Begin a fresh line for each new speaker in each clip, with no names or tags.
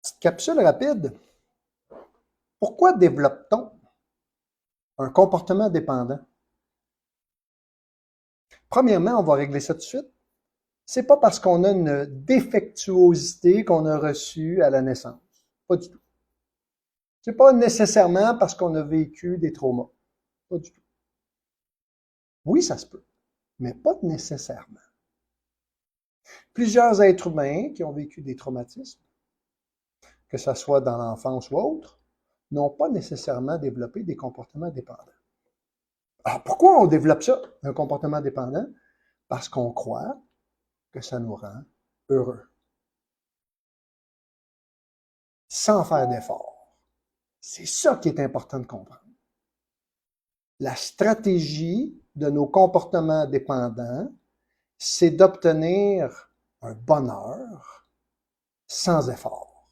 Petite capsule rapide. Pourquoi développe-t-on un comportement dépendant? Premièrement, on va régler ça tout de suite. C'est pas parce qu'on a une défectuosité qu'on a reçue à la naissance. Pas du tout. C'est pas nécessairement parce qu'on a vécu des traumas. Pas du tout. Oui, ça se peut, mais pas nécessairement. Plusieurs êtres humains qui ont vécu des traumatismes, que ce soit dans l'enfance ou autre, n'ont pas nécessairement développé des comportements dépendants. Alors, pourquoi on développe ça, un comportement dépendant? Parce qu'on croit que ça nous rend heureux, sans faire d'effort. C'est ça qui est important de comprendre. La stratégie de nos comportements dépendants, c'est d'obtenir un bonheur sans effort,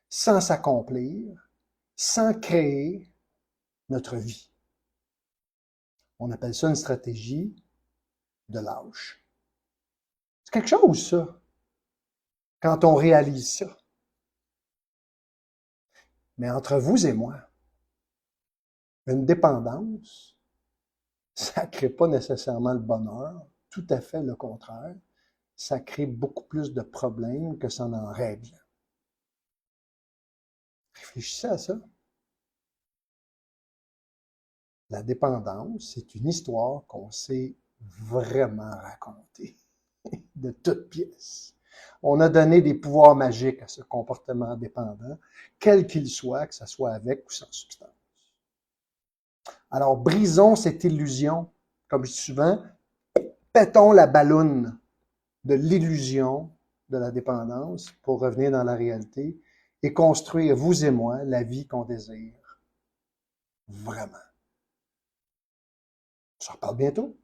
sans s'accomplir, sans créer notre vie. On appelle ça une stratégie de lâche. C'est quelque chose, ça, quand on réalise ça. Mais entre vous et moi, une dépendance, ça ne crée pas nécessairement le bonheur, tout à fait le contraire. Ça crée beaucoup plus de problèmes que ça n'en règle. Réfléchissez à ça. La dépendance, c'est une histoire qu'on sait vraiment raconter, de toutes pièces. On a donné des pouvoirs magiques à ce comportement dépendant, quel qu'il soit, que ce soit avec ou sans substance. Alors, brisons cette illusion. Comme je dis souvent, pétons la balloune de l'illusion de la dépendance pour revenir dans la réalité et construire, vous et moi, la vie qu'on désire vraiment. On se reparle bientôt.